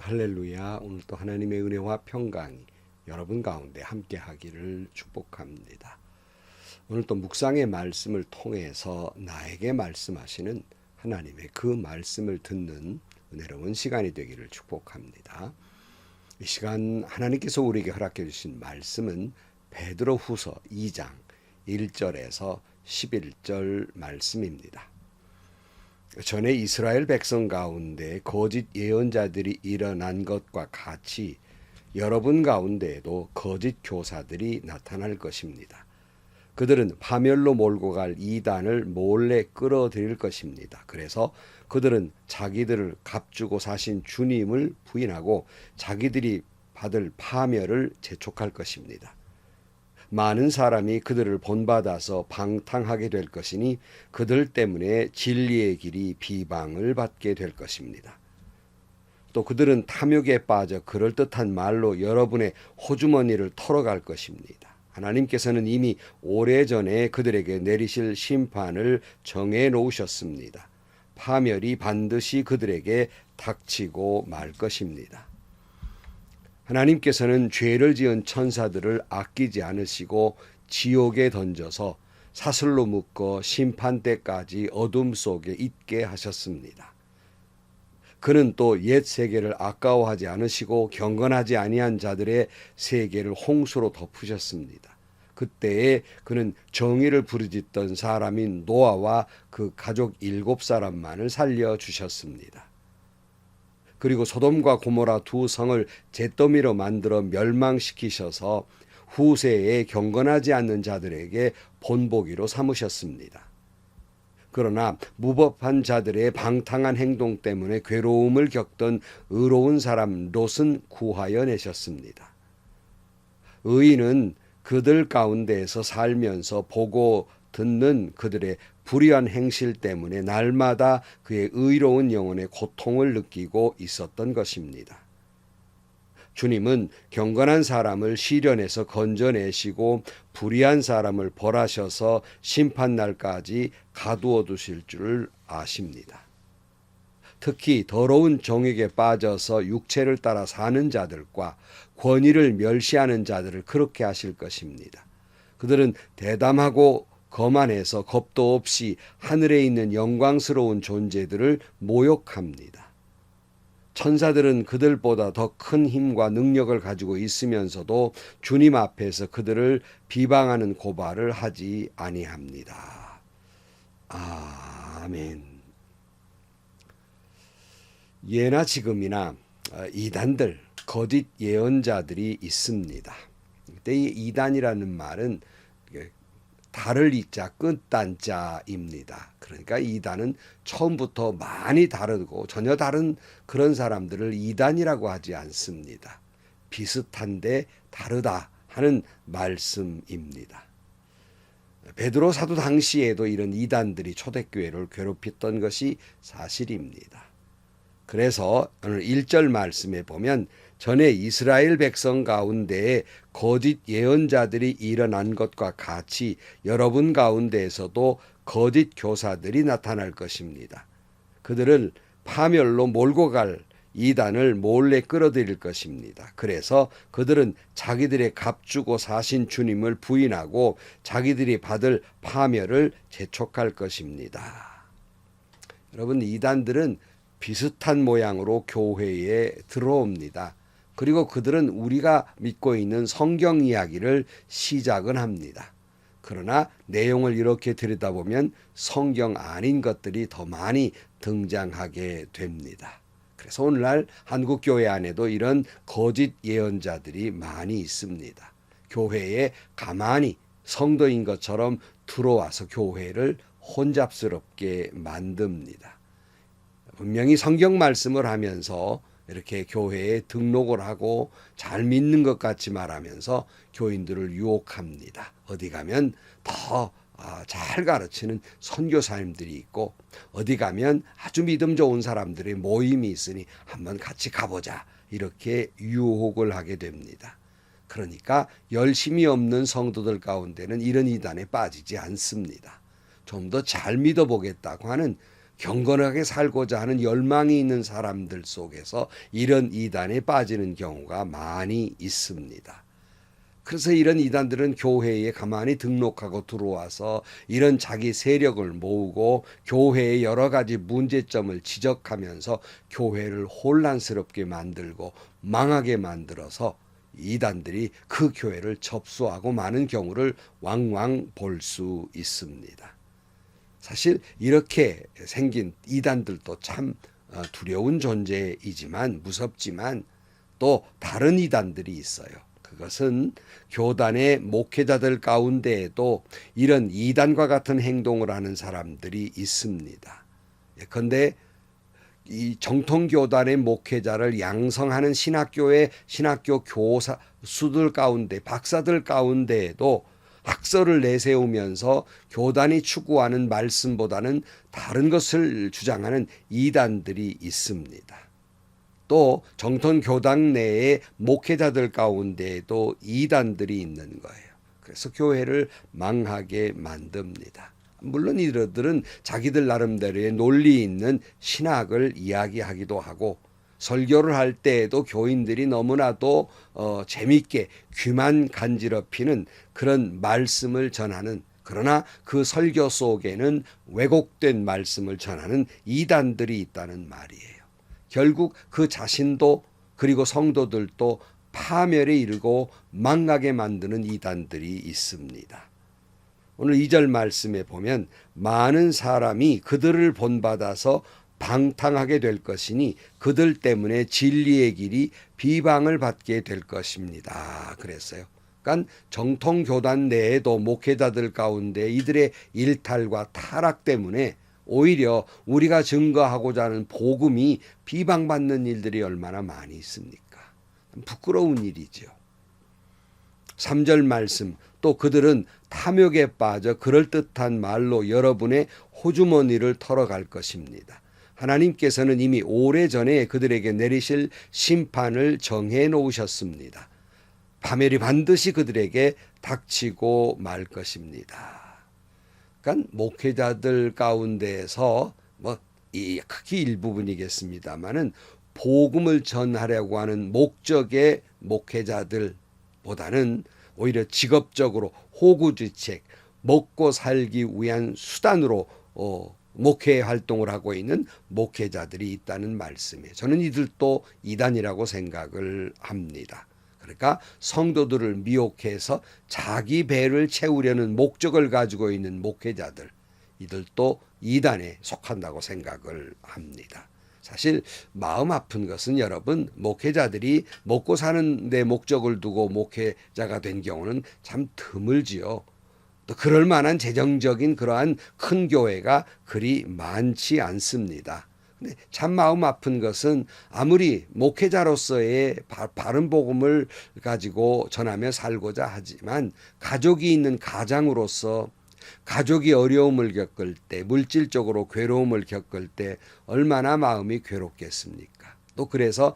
할렐루야. 오늘 또 하나님의 은혜와 평강이 여러분 가운데 함께 하기를 축복합니다. 오늘 또 묵상의 말씀을 통해서 나에게 말씀하시는 하나님의 그 말씀을 듣는 은혜로운 시간이 되기를 축복합니다. 이 시간 하나님께서 우리에게 허락해 주신 말씀은 베드로후서 2장 1절에서 11절 말씀입니다. 전에 이스라엘 백성 가운데 거짓 예언자들이 일어난 것과 같이 여러분 가운데에도 거짓 교사들이 나타날 것입니다. 그들은 파멸로 몰고 갈 이단을 몰래 끌어들일 것입니다. 그래서 그들은 자기들을 값주고 사신 주님을 부인하고 자기들이 받을 파멸을 재촉할 것입니다. 많은 사람이 그들을 본받아서 방탕하게 될 것이니 그들 때문에 진리의 길이 비방을 받게 될 것입니다. 또 그들은 탐욕에 빠져 그럴듯한 말로 여러분의 호주머니를 털어갈 것입니다. 하나님께서는 이미 오래전에 그들에게 내리실 심판을 정해 놓으셨습니다. 파멸이 반드시 그들에게 닥치고 말 것입니다. 하나님께서는 죄를 지은 천사들을 아끼지 않으시고 지옥에 던져서 사슬로 묶어 심판 때까지 어둠 속에 있게 하셨습니다. 그는 또 옛 세계를 아까워하지 않으시고 경건하지 아니한 자들의 세계를 홍수로 덮으셨습니다. 그때에 그는 정의를 부르짖던 사람인 노아와 그 가족 7사람만을 살려주셨습니다. 그리고 소돔과 고모라 두 성을 잿더미로 만들어 멸망시키셔서 후세에 경건하지 않는 자들에게 본보기로 삼으셨습니다. 그러나 무법한 자들의 방탕한 행동 때문에 괴로움을 겪던 의로운 사람 롯은 구하여 내셨습니다. 의인은 그들 가운데에서 살면서 보고 듣는 그들의 불의한 행실 때문에 날마다 그의 의로운 영혼의 고통을 느끼고 있었던 것입니다. 주님은 경건한 사람을 시련에서 건져내시고 불의한 사람을 벌하셔서 심판날까지 가두어 두실 줄 아십니다. 특히 더러운 정욕에 빠져서 육체를 따라 사는 자들과 권위를 멸시하는 자들을 그렇게 하실 것입니다. 그들은 대담하고 거만해서 겁도 없이 하늘에 있는 영광스러운 존재들을 모욕합니다. 천사들은 그들보다 더 큰 힘과 능력을 가지고 있으면서도 주님 앞에서 그들을 비방하는 고발을 하지 아니합니다. 아멘. 예나 지금이나 이단들, 거짓 예언자들이 있습니다. 그때 이 이단이라는 말은 다를 이자 끝단자입니다. 그러니까 이단은 처음부터 많이 다르고 전혀 다른 그런 사람들을 이단이라고 하지 않습니다. 비슷한데 다르다 하는 말씀입니다. 베드로 사도 당시에도 이런 이단들이 초대교회를 괴롭혔던 것이 사실입니다. 그래서 오늘 1절 말씀에 보면 전에 이스라엘 백성 가운데에 거짓 예언자들이 일어난 것과 같이 여러분 가운데에서도 거짓 교사들이 나타날 것입니다. 그들을 파멸로 몰고 갈 이단을 몰래 끌어들일 것입니다. 그래서 그들은 자기들의 값주고 사신 주님을 부인하고 자기들이 받을 파멸을 재촉할 것입니다. 여러분, 이단들은 비슷한 모양으로 교회에 들어옵니다. 그리고 그들은 우리가 믿고 있는 성경 이야기를 시작은 합니다. 그러나 내용을 이렇게 들여다보면 성경 아닌 것들이 더 많이 등장하게 됩니다. 그래서 오늘날 한국교회 안에도 이런 거짓 예언자들이 많이 있습니다. 교회에 가만히 성도인 것처럼 들어와서 교회를 혼잡스럽게 만듭니다. 분명히 성경 말씀을 하면서 이렇게 교회에 등록을 하고 잘 믿는 것 같이 말하면서 교인들을 유혹합니다. 어디 가면 더 잘 가르치는 선교사님들이 있고 어디 가면 아주 믿음 좋은 사람들의 모임이 있으니 한번 같이 가보자 이렇게 유혹을 하게 됩니다. 그러니까 열심이 없는 성도들 가운데는 이런 이단에 빠지지 않습니다. 좀 더 잘 믿어보겠다고 하는 경건하게 살고자 하는 열망이 있는 사람들 속에서 이런 이단에 빠지는 경우가 많이 있습니다. 그래서 이런 이단들은 교회에 가만히 등록하고 들어와서 이런 자기 세력을 모으고 교회의 여러 가지 문제점을 지적하면서 교회를 혼란스럽게 만들고 망하게 만들어서 이단들이 그 교회를 접수하고 마는 경우를 왕왕 볼 수 있습니다. 사실 이렇게 생긴 이단들도 참 두려운 존재이지만 무섭지만 또 다른 이단들이 있어요. 그것은 교단의 목회자들 가운데에도 이런 이단과 같은 행동을 하는 사람들이 있습니다. 예컨대 이 정통교단의 목회자를 양성하는 신학교 교수들 가운데 박사들 가운데에도 학설을 내세우면서 교단이 추구하는 말씀보다는 다른 것을 주장하는 이단들이 있습니다. 또 정통교단 내의 목회자들 가운데에도 이단들이 있는 거예요. 그래서 교회를 망하게 만듭니다. 물론 이들은 자기들 나름대로의 논리 있는 신학을 이야기하기도 하고 설교를 할 때에도 교인들이 너무나도 재미있게 귀만 간지럽히는 그런 말씀을 전하는, 그러나 그 설교 속에는 왜곡된 말씀을 전하는 이단들이 있다는 말이에요. 결국 그 자신도 그리고 성도들도 파멸에 이르고 망하게 만드는 이단들이 있습니다. 오늘 2절 말씀에 보면 많은 사람이 그들을 본받아서 방탕하게 될 것이니 그들 때문에 진리의 길이 비방을 받게 될 것입니다. 그랬어요. 그러니까 정통교단 내에도 목회자들 가운데 이들의 일탈과 타락 때문에 오히려 우리가 증거하고자 하는 복음이 비방받는 일들이 얼마나 많이 있습니까? 부끄러운 일이죠. 3절 말씀, 또 그들은 탐욕에 빠져 그럴듯한 말로 여러분의 호주머니를 털어갈 것입니다. 하나님께서는 이미 오래전에 그들에게 내리실 심판을 정해 놓으셨습니다. 파멸이 반드시 그들에게 닥치고 말 것입니다. 그러니까 목회자들 가운데에서 이 크게 일부분이겠습니다마는 복음을 전하려고 하는 목적의 목회자들보다는 오히려 직업적으로 호구지책, 먹고 살기 위한 수단으로 목회 활동을 하고 있는 목회자들이 있다는 말씀이에요. 저는 이들도 이단이라고 생각을 합니다. 그러니까 성도들을 미혹해서 자기 배를 채우려는 목적을 가지고 있는 목회자들, 이들도 이단에 속한다고 생각을 합니다. 사실 마음 아픈 것은 여러분, 목회자들이 먹고 사는 데 목적을 두고 목회자가 된 경우는 참 드물지요. 또 그럴 만한 재정적인 그러한 큰 교회가 그리 많지 않습니다. 근데 참 마음 아픈 것은 아무리 목회자로서의 바른 복음을 가지고 전하며 살고자 하지만 가족이 있는 가장으로서 가족이 어려움을 겪을 때, 물질적으로 괴로움을 겪을 때 얼마나 마음이 괴롭겠습니까? 또 그래서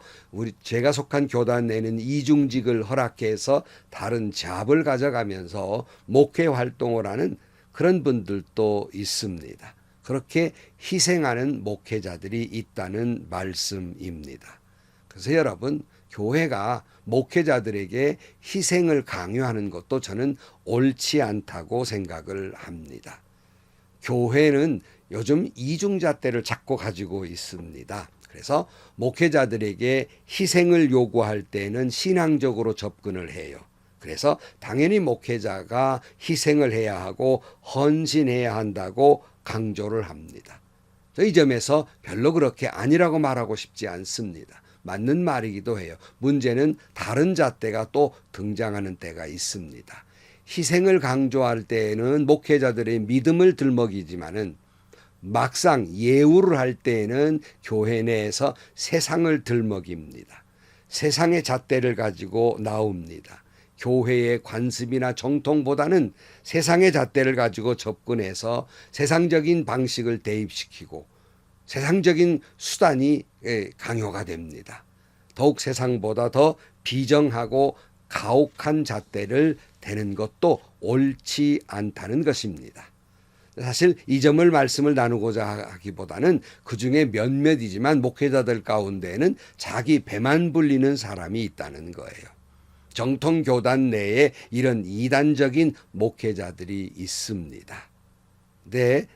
제가 속한 교단 내는 이중직을 허락해서 다른 잡을 가져가면서 목회 활동을 하는 그런 분들도 있습니다. 그렇게 희생하는 목회자들이 있다는 말씀입니다. 그래서 여러분, 교회가 목회자들에게 희생을 강요하는 것도 저는 옳지 않다고 생각을 합니다. 교회는 요즘 이중잣대를 자꾸 가지고 있습니다. 그래서 목회자들에게 희생을 요구할 때는 신앙적으로 접근을 해요. 그래서 당연히 목회자가 희생을 해야 하고 헌신해야 한다고 강조를 합니다. 이 점에서 별로 그렇게 아니라고 말하고 싶지 않습니다. 맞는 말이기도 해요. 문제는 다른 잣대가 또 등장하는 때가 있습니다. 희생을 강조할 때에는 목회자들의 믿음을 들먹이지만은 막상 예우를 할 때에는 교회 내에서 세상을 들먹입니다. 세상의 잣대를 가지고 나옵니다. 교회의 관습이나 정통보다는 세상의 잣대를 가지고 접근해서 세상적인 방식을 대입시키고 세상적인 수단이 강요가 됩니다. 더욱 세상보다 더 비정하고 가혹한 잣대를 대는 것도 옳지 않다는 것입니다. 사실 이 점을 말씀을 나누고자 하기보다는 그중에 몇몇이지만 목회자들 가운데에는 자기 배만 불리는 사람이 있다는 거예요. 정통 교단 내에 이런 이단적인 목회자들이 있습니다. 네,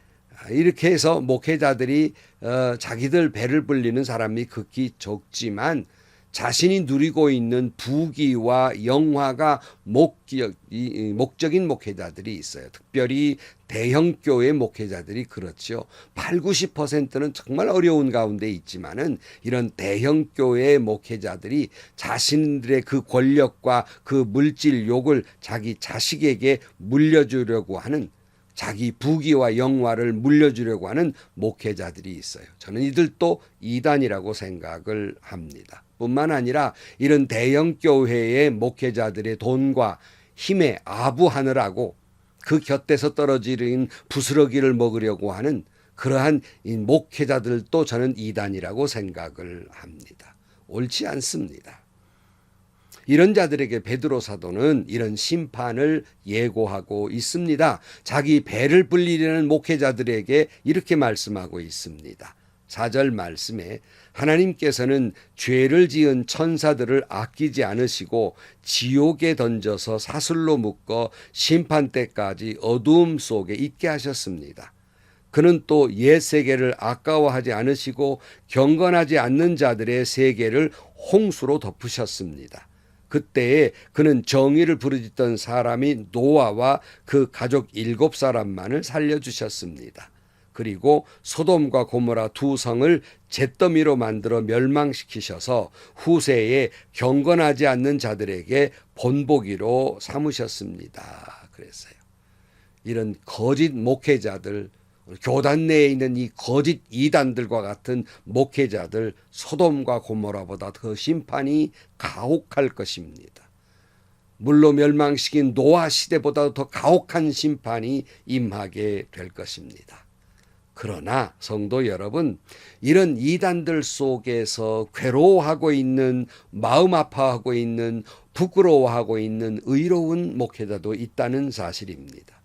이렇게 해서 목회자들이 자기들 배를 불리는 사람이 극히 적지만 자신이 누리고 있는 부귀와 영화가 목적인 목회자들이 있어요. 특별히 대형교회 목회자들이 그렇죠. 8, 90%는 정말 어려운 가운데 있지만은 이런 대형교회 목회자들이 자신들의 그 권력과 그 물질 욕을 자기 자식에게 물려주려고 하는, 자기 부귀와 영화를 물려주려고 하는 목회자들이 있어요. 저는 이들도 이단이라고 생각을 합니다. 뿐만 아니라 이런 대형 교회의 목회자들의 돈과 힘에 아부하느라고 그 곁에서 떨어지는 부스러기를 먹으려고 하는 그러한 이 목회자들도 저는 이단이라고 생각을 합니다. 옳지 않습니다. 이런 자들에게 베드로 사도는 이런 심판을 예고하고 있습니다. 자기 배를 불리려는 목회자들에게 이렇게 말씀하고 있습니다. 4절 말씀에 하나님께서는 죄를 지은 천사들을 아끼지 않으시고 지옥에 던져서 사슬로 묶어 심판 때까지 어두움 속에 있게 하셨습니다. 그는 또 옛 세계를 아까워하지 않으시고 경건하지 않는 자들의 세계를 홍수로 덮으셨습니다. 그때에 그는 정의를 부르짖던 사람이 노아와 그 가족 7사람만을 살려주셨습니다. 그리고 소돔과 고모라 두 성을 잿더미로 만들어 멸망시키셔서 후세에 경건하지 않는 자들에게 본보기로 삼으셨습니다. 그랬어요. 이런 거짓 목회자들, 교단 내에 있는 이 거짓 이단들과 같은 목회자들, 소돔과 고모라보다 더 심판이 가혹할 것입니다. 물로 멸망시킨 노아 시대보다 더 가혹한 심판이 임하게 될 것입니다. 그러나 성도 여러분, 이런 이단들 속에서 괴로워하고 있는, 마음 아파하고 있는, 부끄러워하고 있는 의로운 목회자도 있다는 사실입니다.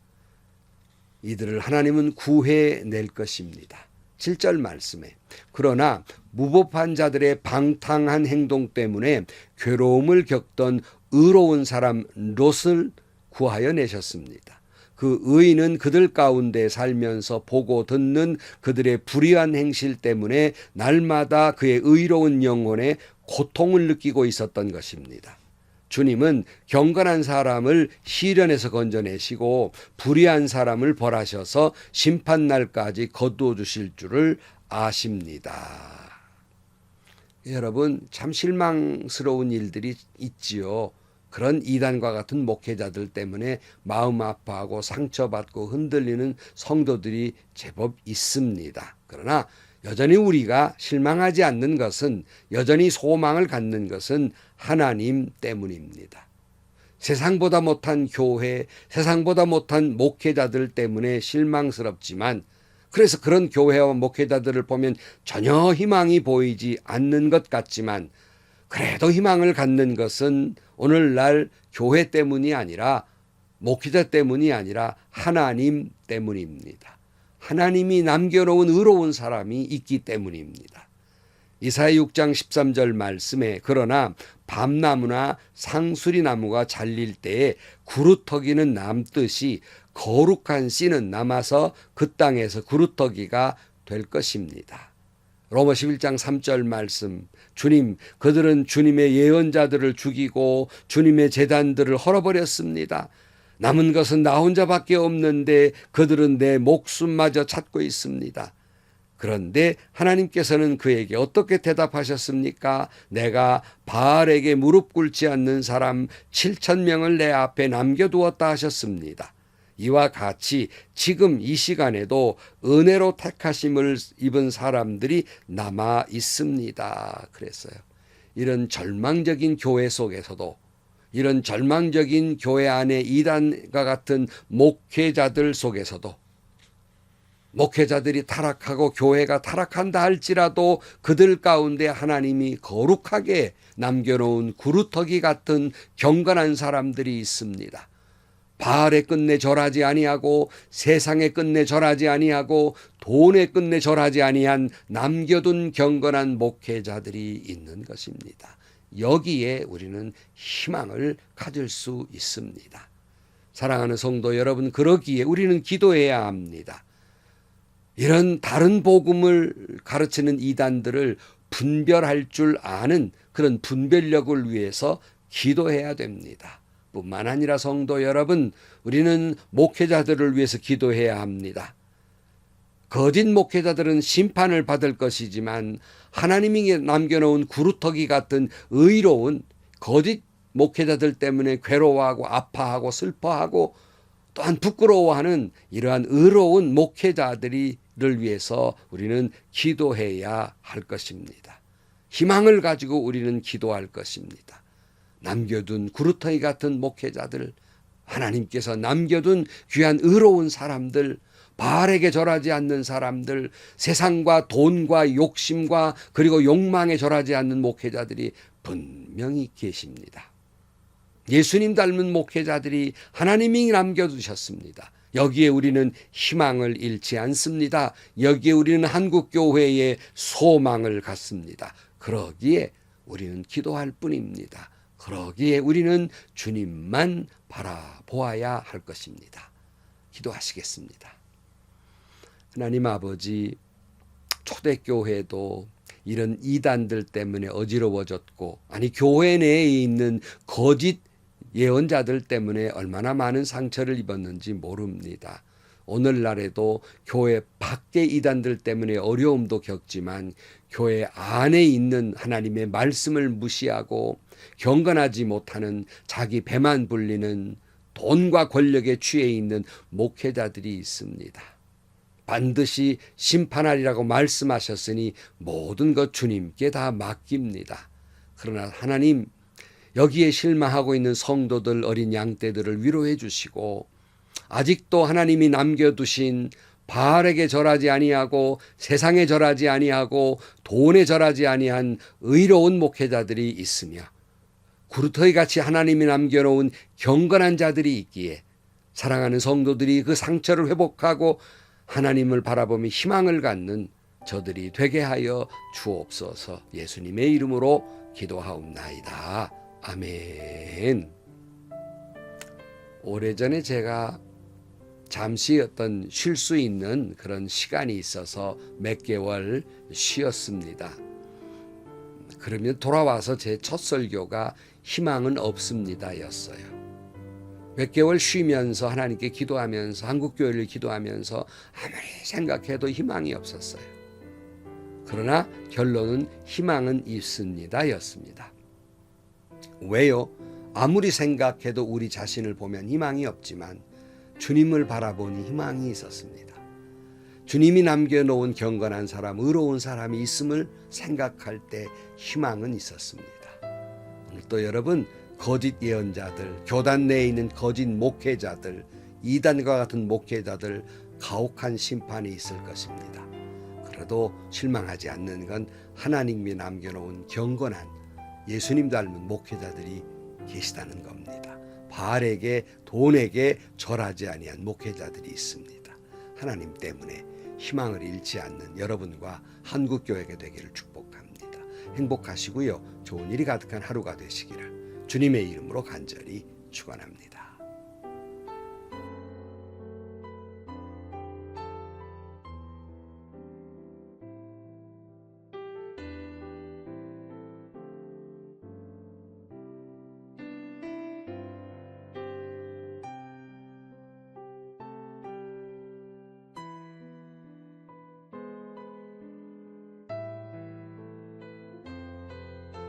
이들을 하나님은 구해낼 것입니다. 7절 말씀에 그러나 무법한 자들의 방탕한 행동 때문에 괴로움을 겪던 의로운 사람 롯을 구하여 내셨습니다. 그 의인은 그들 가운데 살면서 보고 듣는 그들의 불의한 행실 때문에 날마다 그의 의로운 영혼에 고통을 느끼고 있었던 것입니다. 주님은 경건한 사람을 시련에서 건져내시고 불의한 사람을 벌하셔서 심판날까지 거두어 주실 줄을 아십니다. 여러분, 참 실망스러운 일들이 있지요. 그런 이단과 같은 목회자들 때문에 마음 아파하고 상처받고 흔들리는 성도들이 제법 있습니다. 그러나 여전히 우리가 실망하지 않는 것은, 여전히 소망을 갖는 것은 하나님 때문입니다. 세상보다 못한 교회, 세상보다 못한 목회자들 때문에 실망스럽지만, 그래서 그런 교회와 목회자들을 보면 전혀 희망이 보이지 않는 것 같지만, 그래도 희망을 갖는 것은 오늘날 교회 때문이 아니라, 목회자 때문이 아니라 하나님 때문입니다. 하나님이 남겨놓은 의로운 사람이 있기 때문입니다. 이사야 6장 13절 말씀에 그러나 밤나무나 상수리나무가 잘릴 때에 구루터기는 남듯이 거룩한 씨는 남아서 그 땅에서 구루터기가 될 것입니다. 로마서 11장 3절 말씀, 주님, 그들은 주님의 예언자들을 죽이고 주님의 제단들을 헐어버렸습니다. 남은 것은 나 혼자밖에 없는데 그들은 내 목숨마저 찾고 있습니다. 그런데 하나님께서는 그에게 어떻게 대답하셨습니까? 내가 바알에게 무릎 꿇지 않는 사람 7,000명을 내 앞에 남겨두었다 하셨습니다. 이와 같이 지금 이 시간에도 은혜로 택하심을 입은 사람들이 남아 있습니다. 그랬어요. 이런 절망적인 교회 속에서도, 이런 절망적인 교회 안에 이단과 같은 목회자들 속에서도, 목회자들이 타락하고 교회가 타락한다 할지라도 그들 가운데 하나님이 거룩하게 남겨놓은 구루터기 같은 경건한 사람들이 있습니다. 바알에 끝내 절하지 아니하고 세상에 끝내 절하지 아니하고 돈에 끝내 절하지 아니한 남겨둔 경건한 목회자들이 있는 것입니다. 여기에 우리는 희망을 가질 수 있습니다. 사랑하는 성도 여러분, 그러기에 우리는 기도해야 합니다. 이런 다른 복음을 가르치는 이단들을 분별할 줄 아는 그런 분별력을 위해서 기도해야 됩니다. 뿐만 아니라 성도 여러분, 우리는 목회자들을 위해서 기도해야 합니다. 거짓 목회자들은 심판을 받을 것이지만 하나님이 남겨놓은 구루터기 같은 의로운 거짓 목회자들 때문에 괴로워하고 아파하고 슬퍼하고 또한 부끄러워하는 이러한 의로운 목회자들을 위해서 우리는 기도해야 할 것입니다. 희망을 가지고 우리는 기도할 것입니다. 남겨둔 구루터기 같은 목회자들, 하나님께서 남겨둔 귀한 의로운 사람들, 바알에게 절하지 않는 사람들, 세상과 돈과 욕심과 그리고 욕망에 절하지 않는 목회자들이 분명히 계십니다. 예수님 닮은 목회자들이 하나님이 남겨두셨습니다. 여기에 우리는 희망을 잃지 않습니다. 여기에 우리는 한국교회의 소망을 갖습니다. 그러기에 우리는 기도할 뿐입니다. 그러기에 우리는 주님만 바라보아야 할 것입니다. 기도하시겠습니다. 하나님 아버지, 초대교회도 이런 이단들 때문에 어지러워졌고, 아니 교회 내에 있는 거짓 예언자들 때문에 얼마나 많은 상처를 입었는지 모릅니다. 오늘날에도 교회 밖의 이단들 때문에 어려움도 겪지만 교회 안에 있는 하나님의 말씀을 무시하고 경건하지 못하는 자기 배만 불리는 돈과 권력에 취해 있는 목회자들이 있습니다. 반드시 심판하리라고 말씀하셨으니 모든 것 주님께 다 맡깁니다. 그러나 하나님, 여기에 실망하고 있는 성도들, 어린 양떼들을 위로해 주시고 아직도 하나님이 남겨두신 바알에게 절하지 아니하고 세상에 절하지 아니하고 돈에 절하지 아니한 의로운 목회자들이 있으며 구루터기같이 하나님이 남겨놓은 경건한 자들이 있기에 사랑하는 성도들이 그 상처를 회복하고 하나님을 바라보며 희망을 갖는 저들이 되게 하여 주옵소서. 예수님의 이름으로 기도하옵나이다. 아멘. 오래전에 제가 잠시 어떤 쉴 수 있는 그런 시간이 있어서 몇 개월 쉬었습니다. 그러면 돌아와서 제 첫 설교가 희망은 없습니다 였어요. 몇 개월 쉬면서 하나님께 기도하면서 한국교회를 기도하면서 아무리 생각해도 희망이 없었어요. 그러나 결론은 희망은 있습니다 였습니다. 왜요? 아무리 생각해도 우리 자신을 보면 희망이 없지만 주님을 바라보니 희망이 있었습니다. 주님이 남겨놓은 경건한 사람, 의로운 사람이 있음을 생각할 때 희망은 있었습니다. 오늘 또 여러분, 거짓 예언자들, 교단 내에 있는 거짓 목회자들, 이단과 같은 목회자들 가혹한 심판이 있을 것입니다. 그래도 실망하지 않는 건 하나님이 남겨놓은 경건한 예수님 닮은 목회자들이 계시다는 겁니다. 바알에게 돈에게 절하지 아니한 목회자들이 있습니다. 하나님 때문에 희망을 잃지 않는 여러분과 한국교회가 되기를 축복합니다. 행복하시고요. 좋은 일이 가득한 하루가 되시기를 주님의 이름으로 간절히 축원합니다.